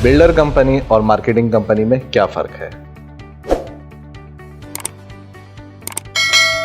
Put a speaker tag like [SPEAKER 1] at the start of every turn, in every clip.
[SPEAKER 1] Builder company और marketing company में क्या फ़र्क है।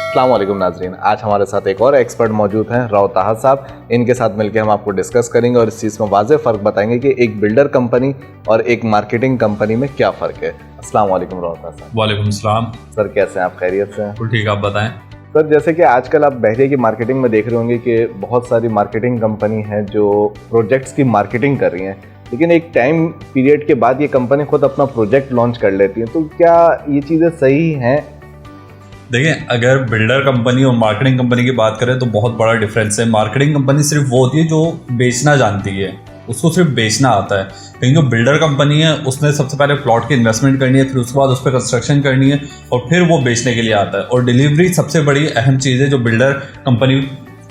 [SPEAKER 1] अस्सलाम वालेकुम नाजरीन, आज हमारे साथ एक और एक्सपर्ट मौजूद हैं, राव ताहा साहब। इनके साथ मिलकर हम आपको डिस्कस करेंगे और इस चीज़ में वाज़ेह फ़र्क बताएंगे कि एक बिल्डर कंपनी और एक मार्केटिंग कंपनी में क्या फ़र्क है। अस्सलाम वालेकुम राव ताहा साहब।
[SPEAKER 2] वालेकुम सलाम
[SPEAKER 1] सर, कैसे हैं आप? खैरियत से हैं?
[SPEAKER 2] ठीक, आप बताएं।
[SPEAKER 1] सर, जैसे कि आजकल आप बहरिया की मार्केटिंग में देख रहे होंगे कि बहुत सारी मार्केटिंग कंपनी हैं जो प्रोजेक्ट्स की मार्केटिंग कर रही हैं, लेकिन एक टाइम पीरियड के बाद ये कंपनी खुद अपना प्रोजेक्ट लॉन्च कर लेती है। तो क्या ये चीज़ें सही हैं?
[SPEAKER 2] देखिए, अगर बिल्डर कंपनी और मार्केटिंग कंपनी की बात करें तो बहुत बड़ा डिफरेंस है। मार्केटिंग कंपनी सिर्फ वो होती है जो बेचना जानती है, उसको सिर्फ बेचना आता है। लेकिन जो बिल्डर कंपनी है उसने सबसे पहले प्लॉट की इन्वेस्टमेंट करनी है, फिर उसके बाद उस पर कंस्ट्रक्शन करनी है और फिर वो बेचने के लिए आता है। और डिलीवरी सबसे बड़ी अहम चीज़ है जो बिल्डर कंपनी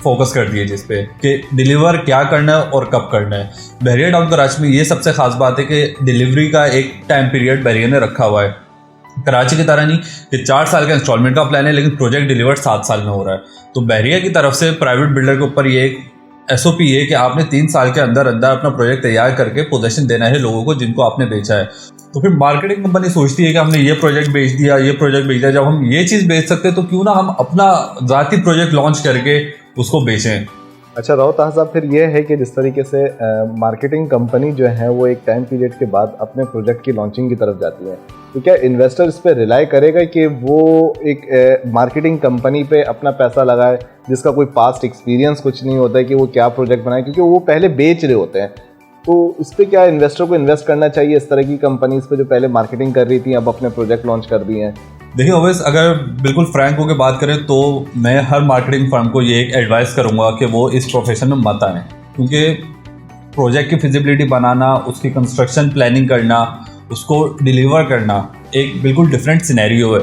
[SPEAKER 2] फोकस करती है, जिस पे कि डिलीवर क्या करना है और कब करना है। बहरिया टाउन कराची में ये सबसे खास बात है कि डिलीवरी का एक टाइम पीरियड बहरिया ने रखा हुआ है। कराची की तरह नहीं कि 4 साल का इंस्टॉलमेंट का प्लान है, लेकिन प्रोजेक्ट डिलीवर 7 साल में हो रहा है। तो बहरिया की तरफ से प्राइवेट बिल्डर के ऊपर ये एक SOP है कि आपने 3 साल के अंदर अंदर अपना प्रोजेक्ट तैयार करके पोजीशन देना है लोगों को जिनको आपने बेचा है। तो फिर मार्केटिंग कंपनी सोचती है कि हमने ये प्रोजेक्ट बेच दिया, ये प्रोजेक्ट बेच दिया, जब हम ये चीज़ बेच सकते हैं तो क्यों ना हम अपना ज़ाती प्रोजेक्ट लॉन्च करके उसको बेचें।
[SPEAKER 1] अच्छा राव ताहा साहब, फिर ये है कि जिस तरीके से मार्केटिंग कंपनी जो है वो एक टाइम पीरियड के बाद अपने प्रोजेक्ट की लॉन्चिंग की तरफ जाती है, तो क्या इन्वेस्टर इस पर रिलाई करेगा कि वो एक मार्केटिंग कंपनी पे अपना पैसा लगाए जिसका कोई पास्ट एक्सपीरियंस कुछ नहीं होता है कि वो क्या प्रोजेक्ट बनाए, क्योंकि वो पहले बेच रहे होते हैं। तो इस पर क्या इन्वेस्टर को इन्वेस्ट करना चाहिए इस तरह की कंपनीज पे जो पहले मार्केटिंग कर रही थी, अब अपने प्रोजेक्ट लॉन्च कर दिए हैं?
[SPEAKER 2] देखिए ओवैस, अगर बिल्कुल फ्रैंक होकर बात करें तो मैं हर मार्केटिंग फर्म को ये एक एडवाइस करूंगा कि वो इस प्रोफेशन में मत आएँ, क्योंकि प्रोजेक्ट की फिजिबिलिटी बनाना, उसकी कंस्ट्रक्शन प्लानिंग करना, उसको डिलीवर करना एक बिल्कुल डिफरेंट सिनेरियो है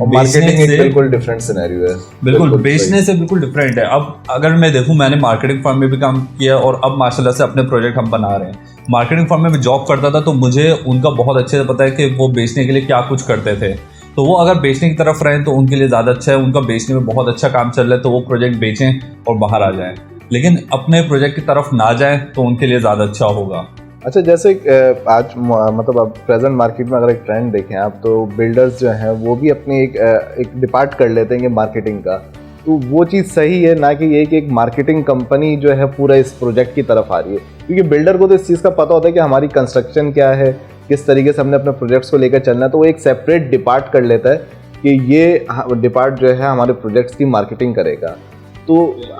[SPEAKER 1] और मार्केटिंग एक बिल्कुल डिफरेंट सिनेरियो है।
[SPEAKER 2] बिल्कुल बेचने से बिल्कुल डिफरेंट है। अब अगर मैं देखूं, मैंने मार्केटिंग फर्म में भी काम किया और अब माशाल्लाह से अपने प्रोजेक्ट हम बना रहे हैं। मार्केटिंग फर्म में मैं जॉब करता था तो मुझे उनका बहुत अच्छे से पता है कि वो बेचने के लिए क्या कुछ करते थे। तो वो अगर बेचने की तरफ रहें तो उनके लिए ज़्यादा अच्छा है, उनका बेचने में बहुत अच्छा काम चल रहा है तो वो प्रोजेक्ट बेचें और बाहर आ जाएं। लेकिन अपने प्रोजेक्ट की तरफ ना जाएं तो उनके लिए ज़्यादा अच्छा होगा।
[SPEAKER 1] अच्छा, जैसे आज मतलब अब प्रेजेंट मार्केट में अगर एक ट्रेंड देखें आप, तो बिल्डर्स जो हैं वो भी अपनी एक डिपार्ट कर लेते हैं मार्केटिंग का। तो वो चीज़ सही है ना कि ये कि एक मार्केटिंग कंपनी जो है पूरा इस प्रोजेक्ट की तरफ आ रही है, क्योंकि बिल्डर को तो इस चीज़ का पता होता है कि हमारी कंस्ट्रक्शन क्या है, किस तरीके से हमने अपने प्रोजेक्ट्स को लेकर चलना है। तो वो एक सेपरेट डिपार्ट कर लेता है कि ये डिपार्ट जो है हमारे प्रोजेक्ट्स की मार्केटिंग करेगा। तो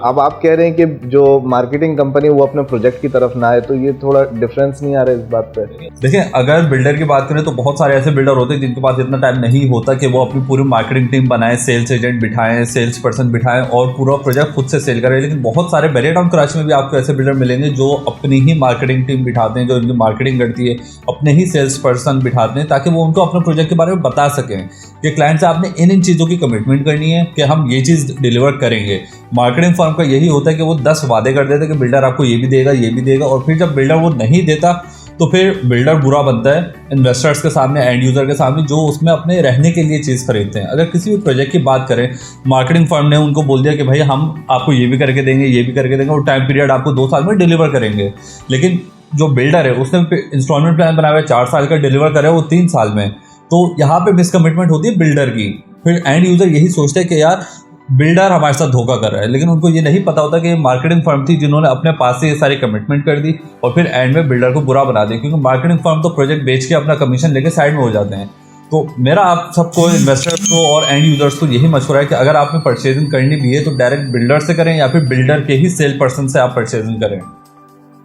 [SPEAKER 1] अब आप कह रहे हैं कि जो मार्केटिंग कंपनी वो अपने प्रोजेक्ट की तरफ ना आए, तो ये थोड़ा डिफरेंस नहीं आ रहा है इस बात पे?
[SPEAKER 2] देखिए, अगर बिल्डर की बात करें तो बहुत सारे ऐसे बिल्डर होते हैं जिनके पास इतना टाइम नहीं होता कि वो अपनी पूरी मार्केटिंग टीम बनाएं, सेल्स एजेंट बिठाएं, सेल्स पर्सन बिठाएं और पूरा प्रोजेक्ट खुद से सेल करें। लेकिन बहुत सारे बहरिया टाउन कराची में भी आपको ऐसे बिल्डर मिलेंगे जो अपनी ही मार्केटिंग टीम बिठाते हैं, जो इनकी मार्केटिंग करती है, अपने ही सेल्स पर्सन बिठाते हैं ताकि वो उनको अपने प्रोजेक्ट के बारे में बता सकें कि क्लाइंट से आपने इन चीज़ों की कमिटमेंट करनी है कि हम ये चीज़ डिलीवर करेंगे। मार्केटिंग फर्म का यही होता है कि वो 10 वादे कर देते हैं कि बिल्डर आपको ये भी देगा, ये भी देगा, और फिर जब बिल्डर वो नहीं देता तो फिर बिल्डर बुरा बनता है इन्वेस्टर्स के सामने, एंड यूज़र के सामने, जो उसमें अपने रहने के लिए चीज़ खरीदते हैं। अगर किसी भी प्रोजेक्ट की बात करें, मार्केटिंग फर्म ने उनको बोल दिया कि भाई हम आपको ये भी करके देंगे, ये भी करके देंगे और टाइम पीरियड आपको 2 साल में डिलीवर करेंगे। लेकिन जो बिल्डर है उसने इंस्टॉलमेंट प्लान बनाया हुआ है 4 साल का, डिलीवर करे वो 3 साल में। तो यहाँ पे मिसकमिटमेंट होती है बिल्डर की। फिर एंड यूज़र यही सोचते हैं कि यार बिल्डर हमारे साथ धोखा कर रहा है, लेकिन उनको ये नहीं पता होता कि मार्केटिंग फर्म थी जिन्होंने अपने पास से ये सारी कमिटमेंट कर दी और फिर एंड में बिल्डर को बुरा बना दिया, क्योंकि मार्केटिंग फर्म तो प्रोजेक्ट बेच के अपना कमीशन लेके साइड में हो जाते हैं। तो मेरा आप सबको, इन्वेस्टर्स को और एंड यूजर्स को यही मशवरा है कि अगर आपने परचेजिंग करनी भी है तो डायरेक्ट बिल्डर से करें या फिर बिल्डर के ही सेल पर्सन से आप परचेजिंग करें।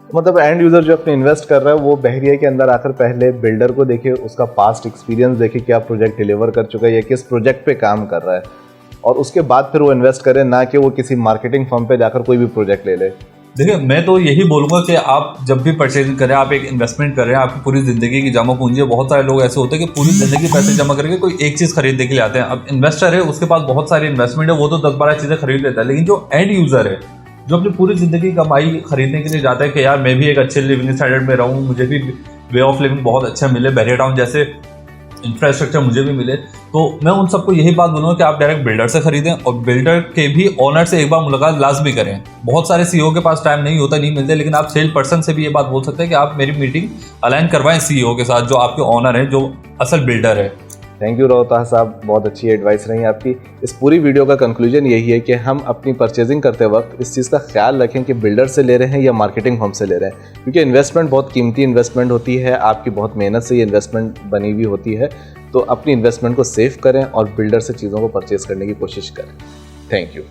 [SPEAKER 1] मतलब एंड यूज़र जो अपने इन्वेस्ट कर रहा है वो बहरिया के अंदर आकर पहले बिल्डर को देखे, उसका पास्ट एक्सपीरियंस देखे, क्या प्रोजेक्ट डिलीवर कर चुका है या किस प्रोजेक्ट पे काम कर रहा है, और उसके बाद फिर वो इन्वेस्ट करे, ना कि वो किसी मार्केटिंग फर्म पे जाकर कोई भी प्रोजेक्ट ले ले।
[SPEAKER 2] देखिए, मैं तो यही बोलूँगा कि आप जब भी परचेजिंग करें, आप एक इन्वेस्टमेंट करें, आपकी पूरी ज़िंदगी की जमा पूंजी है। बहुत सारे लोग ऐसे होते हैं कि पूरी ज़िंदगी पैसे जमा करके कोई एक चीज़ खरीदने के लिए आते हैं। अब इन्वेस्टर है, उसके पास बहुत सारी इन्वेस्टमेंट है, वो तो 10-12 चीज़ें खरीद लेता है। लेकिन जो एंड यूज़र है, जो अपनी पूरी ज़िंदगी कमाई खरीदने के लिए जाता है कि यार मैं भी एक अच्छे लिविंग स्टैंडर्ड में रहूँ, मुझे भी वे ऑफ लिविंग बहुत अच्छा मिले, बहरिया टाउन जैसे इंफ्रास्ट्रक्चर मुझे भी मिले। तो मैं उन सबको यही बात बोलूँगा कि आप डायरेक्ट बिल्डर से खरीदें और बिल्डर के भी ओनर से एक बार मुलाकात लाजमी करें। बहुत सारे सीईओ के पास टाइम नहीं होता, नहीं मिलते, लेकिन आप सेल पर्सन से भी ये बात बोल सकते हैं कि आप मेरी मीटिंग अलाइन करवाएं सीईओ के साथ, जो आपके ओनर है, जो असल बिल्डर है।
[SPEAKER 1] थैंक यू रोहतास साहब, बहुत अच्छी एडवाइस रही आपकी। इस पूरी वीडियो का कंक्लूजन यही है कि हम अपनी परचेजिंग करते वक्त इस चीज़ का ख्याल रखें कि बिल्डर से ले रहे हैं या मार्केटिंग फर्म से ले रहे हैं, क्योंकि इन्वेस्टमेंट बहुत कीमती इन्वेस्टमेंट होती है, आपकी बहुत मेहनत से ये इन्वेस्टमेंट बनी हुई होती है। तो अपनी इन्वेस्टमेंट को सेव करें और बिल्डर से चीज़ों को परचेज करने की कोशिश करें। Thank you.